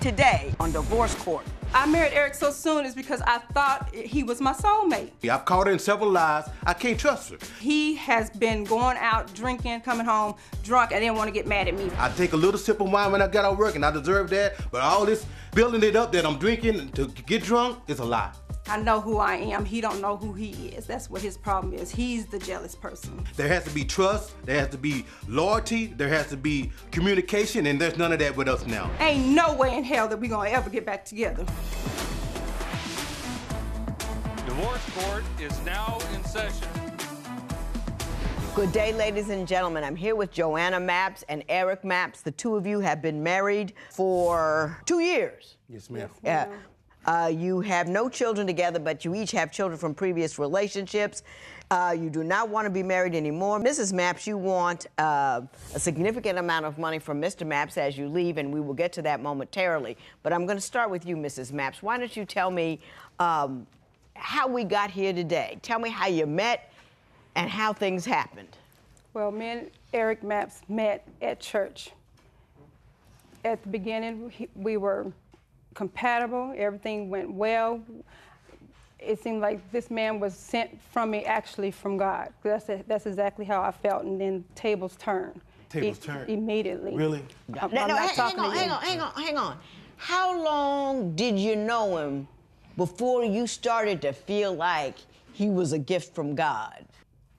today on Divorce Court. I married Eric so soon is because I thought he was my soulmate. Yeah, I've caught her in several lies. I can't trust her. He has been going out, drinking, coming home drunk, and didn't want to get mad at me. I take a little sip of wine when I get out of work, and I deserve that. But all this building it up that I'm drinking to get drunk is a lie. I know who I am. He don't know who he is. That's what his problem is. He's the jealous person. There has to be trust. There has to be loyalty. There has to be communication, and there's none of that with us now. Ain't no way in hell that we're gonna ever get back together. Divorce Court is now in session. Good day, ladies and gentlemen. I'm here with Joanna Mapps and Eric Mapps. The two of you have been married for 2 years. Yes, ma'am. You have no children together, but you each have children from previous relationships. You do not want to be married anymore. Mrs. Mapps, you want a significant amount of money from Mr. Mapps as you leave, and we will get to that momentarily. But I'm going to start with you, Mrs. Mapps. Why don't you tell me how we got here today? Tell me how you met and how things happened. Well, me and Eric Mapps met at church. At the beginning, we were compatible. Everything went well. It seemed like this man was sent from me, actually from God. That's exactly how I felt, and then tables turned. Tables turned? Immediately. Really? Hang on. How long did you know him before you started to feel like he was a gift from God?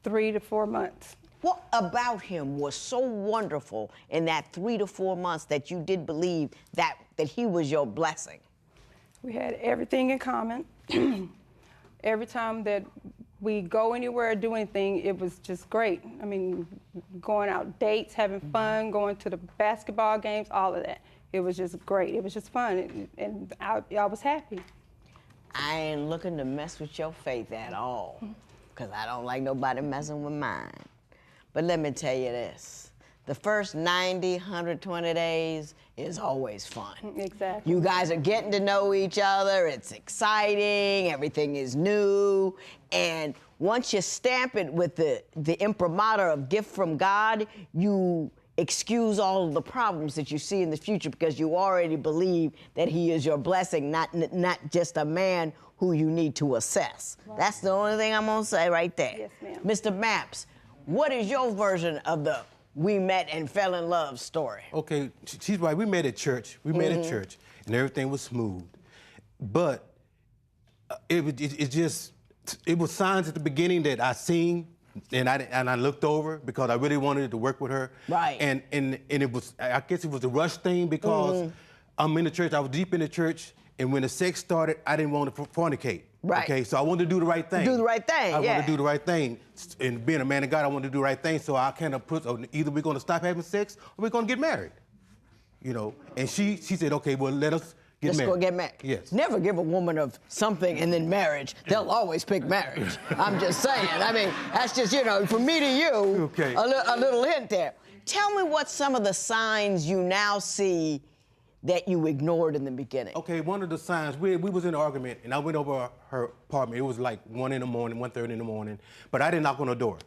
3 to 4 months. What about him was so wonderful in that 3 to 4 months that you did believe that he was your blessing? We had everything in common. Every time that we go anywhere or do anything, it was just great. I mean, going out dates, having fun, going to the basketball games, all of that. It was just great. It was just fun, and I was happy. I ain't looking to mess with your faith at all, because I don't like nobody messing with mine. But let me tell you this. The first 90, 120 days is always fun. Exactly. You guys are getting to know each other. It's exciting. Everything is new. And once you stamp it with the imprimatur of gift from God, you excuse all of the problems that you see in the future because you already believe that he is your blessing, not just a man who you need to assess. Right. That's the only thing I'm going to say right there. Yes, ma'am. Mr. Mapps, what is your version of the we met and fell in love story? Okay, she's right. We met at church. We met at church, and everything was smooth. But it was signs at the beginning that I seen, and I looked over because I really wanted to work with her. Right. And it was, I guess it was a rush thing because I'm in the church. I was deep in the church, and when the sex started, I didn't want to fornicate. Right. Okay, so I wanted to do the right thing. Do the right thing, I wanted to do the right thing. And being a man of God, I wanted to do the right thing. So I kind of put, either we're going to stop having sex or we're going to get married. You know, and she said, okay, well, let us get married. Let's go get married. Yes. Never give a woman of something and then marriage. They'll always pick marriage. I'm just saying. I mean, that's just, you know, from me to you, okay. a little hint there. Tell me what some of the signs you now see that you ignored in the beginning. Okay, one of the signs, we was in an argument, and I went over her apartment. It was like 1 in the morning, 1:30 in the morning, but I didn't knock on her door.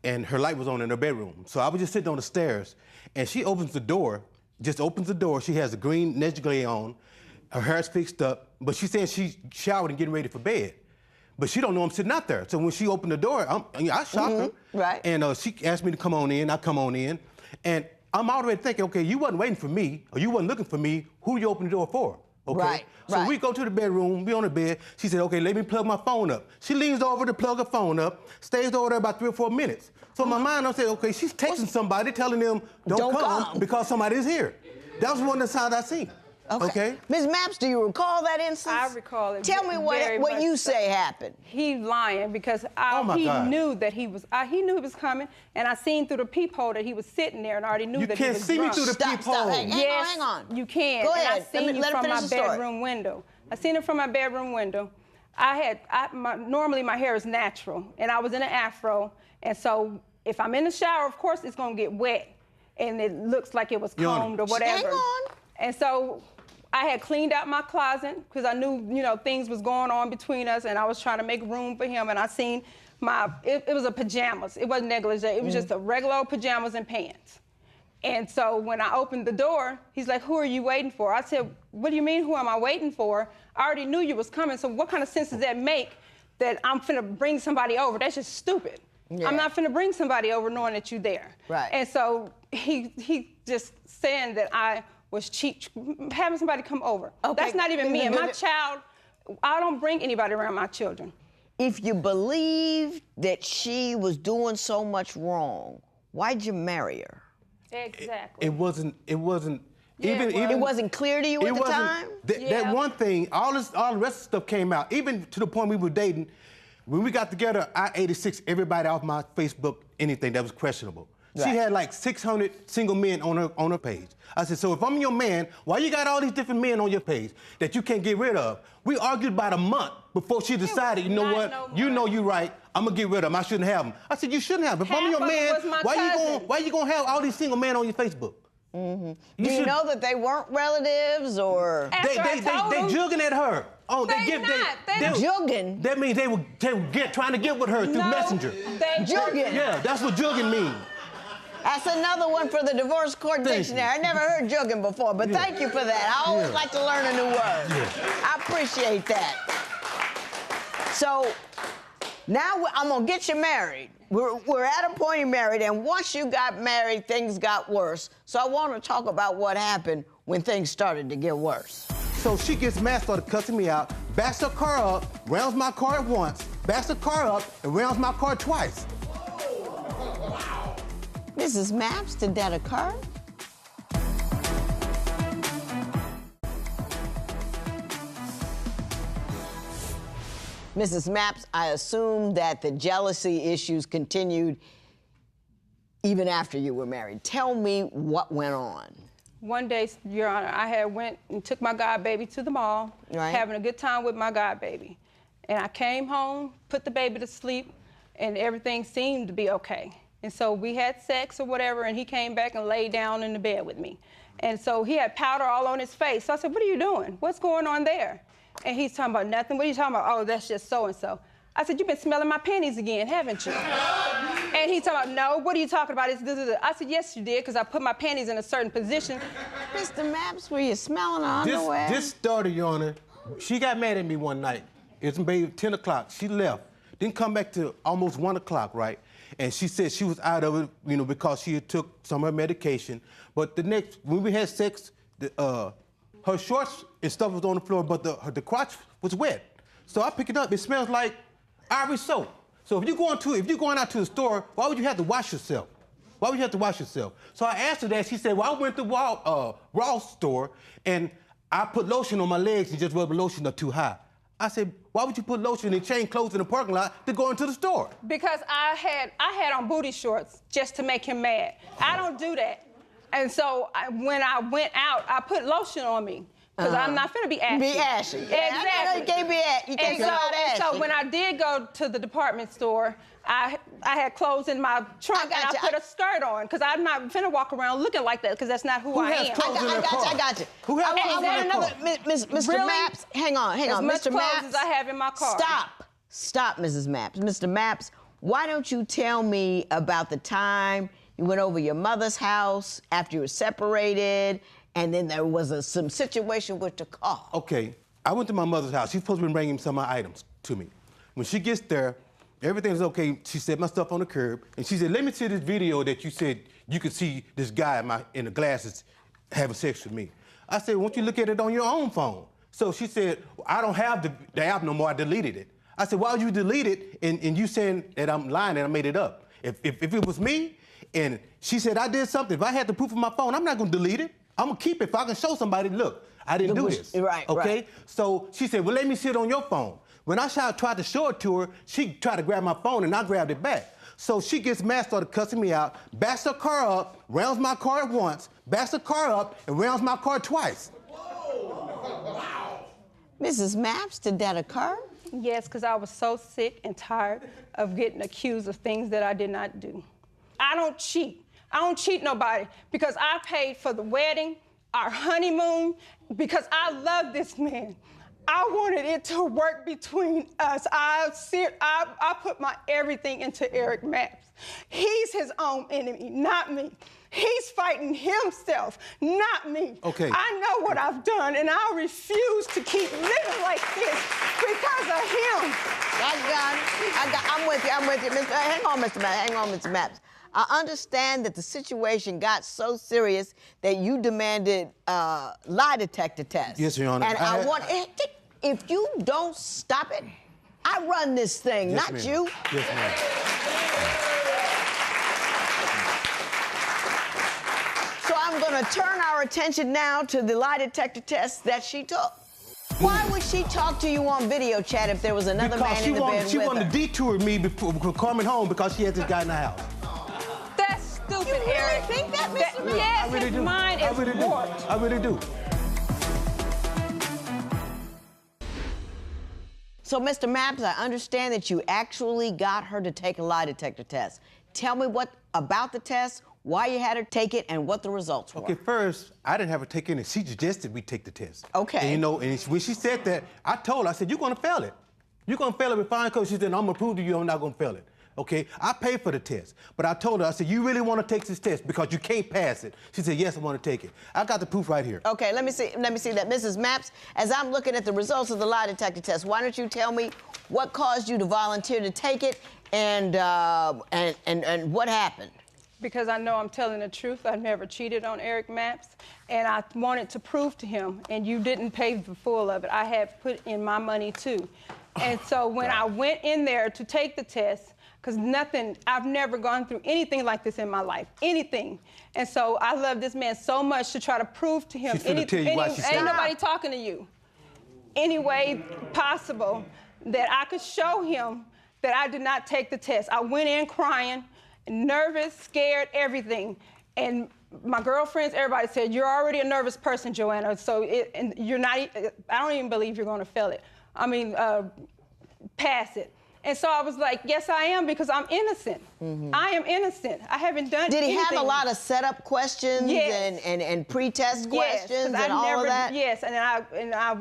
And her light was on in her bedroom. So I was just sitting on the stairs, and she opens the door, just opens the door. She has a green negliee on, her hair's fixed up, but she's saying she showered and getting ready for bed. But she don't know I'm sitting out there. So when she opened the door, I shocked her. Right. And she asked me to come on in, I come on in, and I'm already thinking, okay, you wasn't waiting for me, or you wasn't looking for me, who you opened the door for? Okay? Right, So we go to the bedroom, we on the bed, she said, okay, let me plug my phone up. She leans over to plug her phone up, stays over there about 3 or 4 minutes. So in my mind, I'm saying, okay, she's texting somebody, telling them, don't come because somebody's here. That was one of the signs I seen. Okay. Ms. Mapps, do you recall that instance? I recall it. Tell me what you say happened. He lying because he knew that he was coming, and I seen through the peephole that he was sitting there, and I already knew that he was You drunk. can't see me through the peephole. Hang on. You can. Go ahead. And I seen you from my bedroom window. I seen it from my bedroom window. Normally my hair is natural, and I was in an afro, and so if I'm in the shower, of course it's gonna get wet, and it looks like it was combed or whatever. Hang on. And so I had cleaned out my closet because I knew, things was going on between us, and I was trying to make room for him, and I seen it was a pajamas. It wasn't negligee. It was just a regular old pajamas and pants. And so when I opened the door, he's like, who are you waiting for? I said, what do you mean, who am I waiting for? I already knew you was coming, so what kind of sense does that make that I'm finna bring somebody over? That's just stupid. Yeah. I'm not finna bring somebody over knowing that you're there. Right. And so he just saying that I was cheap, having somebody come over. Okay. That's not even me. And my child, I don't bring anybody around my children. If you believe that she was doing so much wrong, why'd you marry her? Exactly. It wasn't. Yeah, even it wasn't clear to you at the time? That one thing, all the rest of the stuff came out, even to the point we were dating. When we got together, I 86 everybody off my Facebook, anything that was questionable. Right. She had like 600 single men on her page. I said, so if I'm your man, why you got all these different men on your page that you can't get rid of? We argued about a month before she decided, you know what, you know you're right, I'm gonna get rid of them. I shouldn't have them. I said, you shouldn't have them. If I'm your man, why you gonna have all these single men on your Facebook? Mm-hmm. Do you know that they weren't relatives or? They jugging at her. Oh, they jugging? That means they were trying to get with her through Messenger. Jugging? Yeah, that's what jugging means. That's another one for the divorce court dictionary. I never heard jugging before, but thank you for that. I always like to learn a new word. Yeah. I appreciate that. So now I'm gonna get you married. We're at a point you're married, and once you got married, things got worse. So I want to talk about what happened when things started to get worse. So she gets mad, started cussing me out, backs her car up, rounds my car once, backs her car up, and rounds my car twice. Wow. Mrs. Maps, did that occur? Mrs. Maps, I assume that the jealousy issues continued even after you were married. Tell me what went on. One day, Your Honor, I had went and took my godbaby to the mall, having a good time with my godbaby. And I came home, put the baby to sleep, and everything seemed to be okay. And so we had sex or whatever, and he came back and laid down in the bed with me. And so he had powder all on his face. So I said, what are you doing? What's going on there? And he's talking about nothing. What are you talking about? Oh, that's just so-and-so. I said, you've been smelling my panties again, haven't you? And he's talking about, no, what are you talking about? It's this. I said, yes, you did, because I put my panties in a certain position. Mr. Maps, were you smelling her underwear? This started, Your Honor. She got mad at me one night. It was maybe 10 o'clock. She left. Didn't come back till almost 1 o'clock, right? And she said she was out of it, you know, because she had took some of her medication. But the next, when we had sex, her shorts and stuff was on the floor, but the crotch was wet. So I pick it up. It smells like Irish soap. So if you're going out to the store, why would you have to wash yourself? Why would you have to wash yourself? So I asked her that. She said, well, I went to Ross store and I put lotion on my legs and just rubbed the lotion up too high. I said, why would you put lotion and change clothes in the parking lot to go into the store? Because I had on booty shorts just to make him mad. I don't do that. And so when I went out, I put lotion on me. Because I'm not finna be ashy. Be ashy. Yeah, exactly. You can't be ashy. You can't go out ashy. So when I did go to the department store, I had clothes in my trunk and I put a skirt on. Because I'm not finna walk around looking like that, because that's not who I am. I got you. Who has clothes in their car? Mr. Really? Maps, hang on. As much Mr. clothes Maps, as I have in my car. Stop, Mrs. Maps. Mr. Maps, why don't you tell me about the time you went over your mother's house after you were separated, and then there was some situation with the car? Okay, I went to my mother's house. She's supposed to be bringing some of my items to me. When she gets there, everything's okay. She set my stuff on the curb, and she said, let me see this video that you said you could see this guy in the glasses having sex with me. I said, why don't you look at it on your own phone? So she said, I don't have the app no more. I deleted it. I said, why would you delete it? And you saying that I'm lying and I made it up. If it was me, and she said I did something, if I had the proof of my phone, I'm not going to delete it. I'm going to keep it if I can show somebody, look, I didn't do this. Right, okay? Right. So she said, well, let me see it on your phone. When I tried to show it to her, she tried to grab my phone, and I grabbed it back. So she gets mad, started cussing me out, backs her car up, rounds my car once, backs her car up, and rounds my car twice. Whoa. Wow. Mrs. Maps, did that occur? Yes, because I was so sick and tired of getting accused of things that I did not do. I don't cheat. I don't cheat nobody because I paid for the wedding, our honeymoon, because I love this man. I wanted it to work between us. I put my everything into Eric Maps. He's his own enemy, not me. He's fighting himself, not me. Okay. I know what I've done, and I refuse to keep living like this because of him. I'm with you. Hang on, Mr. Maps. I understand that the situation got so serious that you demanded lie detector tests. Yes, Your Honor. And if you don't stop it, I run this thing, yes, not ma'am. you. Yes, ma'am. So I'm going to turn our attention now to the lie detector test that she took. Why would she talk to you on video chat if there was another man in the bed with her? She wanted to detour me before coming home because she had this guy in the house. That's stupid, You really Eric. think that, Mr. Maps? Yes, I really his do. mind is warped. I really do. So, Mr. Maps, I understand that you actually got her to take a lie detector test. Tell me what about the test, why you had her take it, and what the results were. Okay, first, I didn't have her take it. She suggested we take the test. Okay. And, you know, and when she said that, I told her, I said, you're going to fail it. You're going to fail it with fine code. She said, I'm going to prove to you I'm not going to fail it. Okay, I paid for the test, but I told her, I said, you really want to take this test because you can't pass it? She said, yes, I want to take it. I got the proof right here. Okay, let me see that. Mrs. Maps, as I'm looking at the results of the lie detector test, why don't you tell me what caused you to volunteer to take it and what happened? Because I know I'm telling the truth. I've never cheated on Eric Maps, and I wanted to prove to him, and you didn't pay the full of it. I had put in my money, too. And so when I went in there to take the test, because I've never gone through anything like this in my life, anything. And so I love this man so much to try to prove to him ain't nobody talking to you. Any way possible that I could show him that I did not take the test. I went in crying, nervous, scared, everything. And my girlfriends, everybody said, you're already a nervous person, Joanna, so and you're not, I don't even believe you're gonna fail it. I mean, pass it. And so I was like, yes, I am, because I'm innocent. I am innocent. I haven't done anything. Did he have a lot of setup questions and pre-test questions and all of that? Yes, and I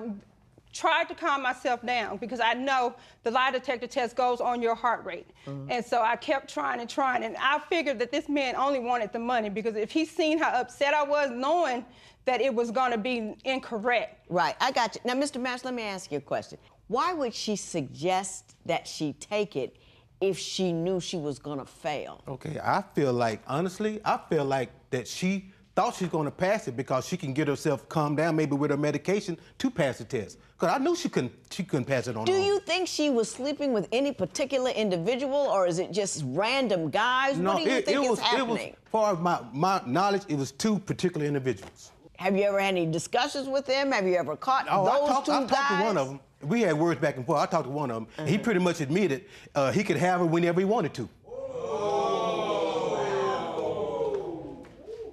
tried to calm myself down because I know the lie detector test goes on your heart rate. And so I kept trying, and I figured that this man only wanted the money because if he seen how upset I was, knowing that it was gonna be incorrect. Right, I got you. Now, Mr. Maps, let me ask you a question. Why would she suggest that she take it if she knew she was gonna fail? Okay, I feel like, honestly, that she thought she's gonna pass it because she can get herself calmed down maybe with her medication to pass the test. Because I knew she couldn't pass it on her own. Do you think she was sleeping with any particular individual, or is it just random guys? No, what do you think is happening? As far as my knowledge, it was two particular individuals. Have you ever had any discussions with them? Have you ever caught those two guys? I talked to one of them. We had words back and forth. I talked to one of them, and he pretty much admitted he could have her whenever he wanted to.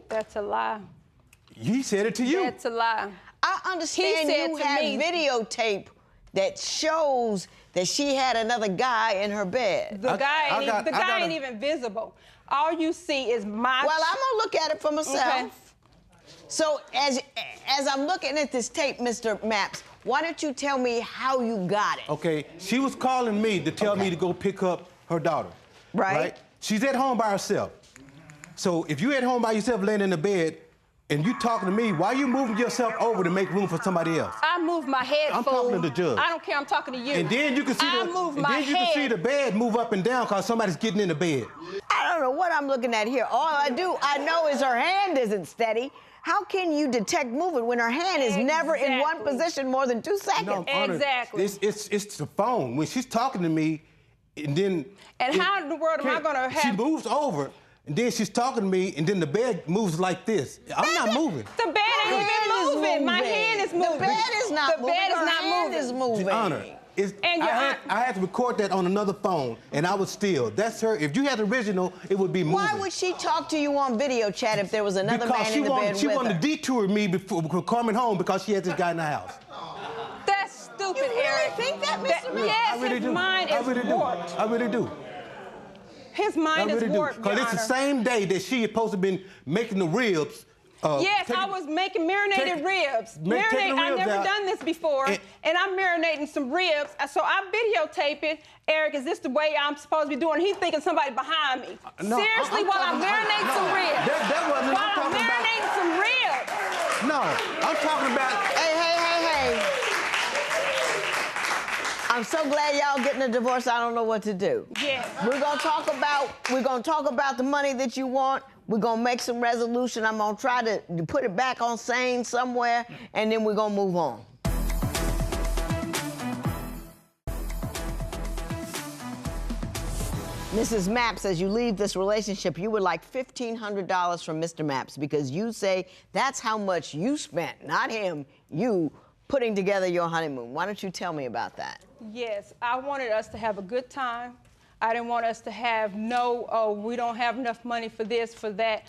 That's a lie. He said it to you. That's a lie. I understand you have videotape that shows that she had another guy in her bed. The guy ain't even visible. All you see is my... Well, I'm gonna look at it for myself. Okay. So as I'm looking at this tape, Mr. Maps, why don't you tell me how you got it? Okay, she was calling me to tell me to go pick up her daughter. Right. She's at home by herself. So if you at home by yourself laying in the bed and you talking to me, why are you moving yourself over to make room for somebody else? I moved my head, I'm fool. talking to the judge. I don't care, I'm talking to you. And then you can see I see the bed move up and down because somebody's getting in the bed. I don't know what I'm looking at here. All I know is her hand isn't steady. How can you detect movement when her hand is never in one position more than 2 seconds? No, exactly. It's the phone. When she's talking to me, and then... And how in the world am I going to have... She moves over, and then she's talking to me, and then the bed moves like this. I'm not moving. The bed ain't even moving. My hand is moving. The bed is not moving. The bed is not moving. Her hand is moving. Your Honor, I had to record that on another phone, and I was still. That's her. If you had the original, it would be moving. Why would she talk to you on video chat if there was another man in the bed with her? She wanted to detour me before coming home because she had this guy in the house. That's stupid, You really Eric. think that, Mr. Maps? Yes, I really his do. mind is warped. I really do. His mind is warped, Your Because it's the Honor. same day that she is supposed to have been making the ribs Yes, I was making marinated ribs. I've never done this before, and I'm marinating some ribs. So I videotape it. Eric, is this the way I'm supposed to be doing? He's thinking somebody behind me. No, Seriously, while I'm marinating some ribs. That wasn't. While I'm marinating some ribs. No, I'm talking about. Hey. I'm so glad y'all getting a divorce. I don't know what to do. Yes. We're gonna talk about the money that you want. We're gonna make some resolution. I'm gonna try to put it back on sane somewhere, and then we're gonna move on. Mrs. Mapps, as you leave this relationship, you would like $1,500 from Mr. Mapps because you say that's how much you spent, not him, you, putting together your honeymoon. Why don't you tell me about that? Yes, I wanted us to have a good time. I didn't want us to have we don't have enough money for this, for that.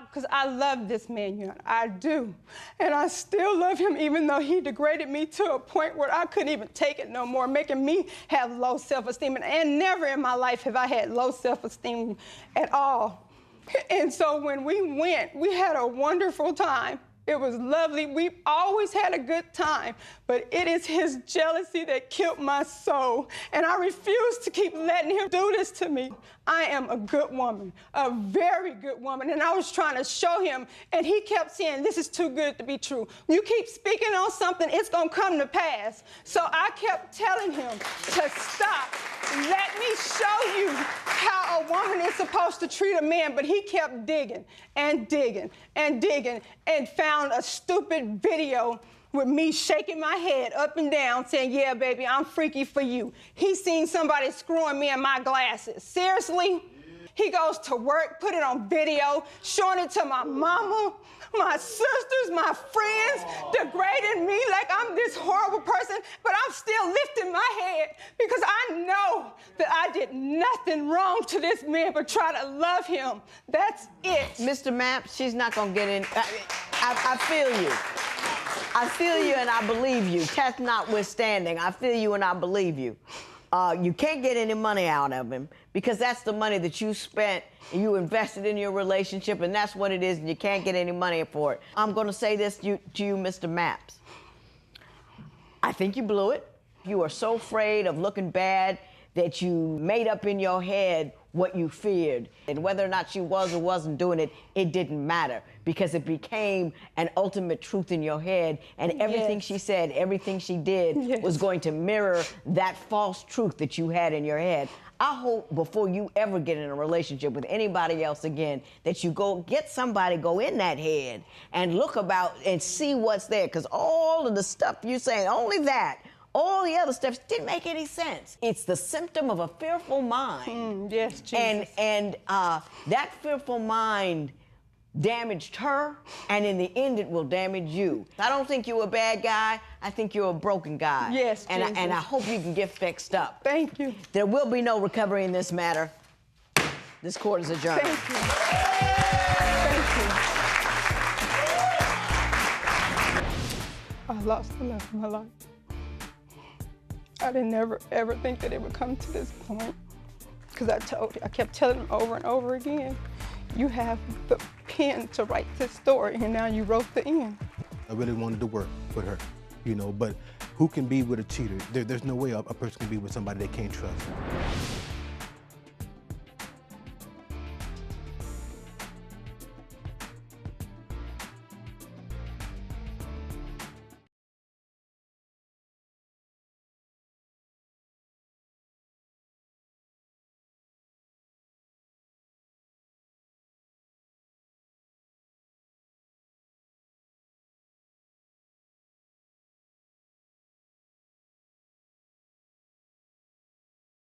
Because I love this man, Joanna. I do. And I still love him, even though he degraded me to a point where I couldn't even take it no more, making me have low self-esteem. And never in my life have I had low self-esteem at all. And so when we went, we had a wonderful time. It was lovely. We always had a good time, but it is his jealousy that killed my soul, and I refuse to keep letting him do this to me. I am a good woman, a very good woman, and I was trying to show him, and he kept saying, this is too good to be true. You keep speaking on something, it's gonna come to pass. So I kept telling him to stop. Let me show you how a woman is supposed to treat a man, but he kept digging and digging and digging and found a stupid video with me shaking my head up and down saying, yeah, baby, I'm freaky for you. He seen somebody screwing me in my glasses. Seriously? He goes to work, put it on video, showing it to my mama, my sisters, my friends, degrading me like I'm this horrible person, but I'm still lifting my head because I know that I did nothing wrong to this man but try to love him. That's it. Mr. Mapps, she's not gonna get in. I feel you. I feel you and I believe you. Test notwithstanding, I feel you and I believe you. You can't get any money out of him because that's the money that you spent and you invested in your relationship, and that's what it is, and you can't get any money for it. I'm going to say this to you, Mr. Mapps. I think you blew it. You are so afraid of looking bad that you made up in your head what you feared. And whether or not she was or wasn't doing it, it didn't matter because it became an ultimate truth in your head, and everything she said, everything she did was going to mirror that false truth that you had in your head. I hope before you ever get in a relationship with anybody else again that you go in that head and look about and see what's there, because all of the stuff you're saying, only that, all the other stuff didn't make any sense. It's the symptom of a fearful mind. Yes, Jesus. And that fearful mind damaged her, and in the end, it will damage you. I don't think you're a bad guy. I think you're a broken guy. Yes, and Jesus. I hope you can get fixed up. Thank you. There will be no recovery in this matter. This court is adjourned. Thank you. Thank you. I lost the love of my life. I didn't ever think that it would come to this point, because I kept telling him over and over again, you have the pen to write this story, and now you wrote the end. I really wanted to work with her, you know, but who can be with a cheater? There's no way a person can be with somebody they can't trust.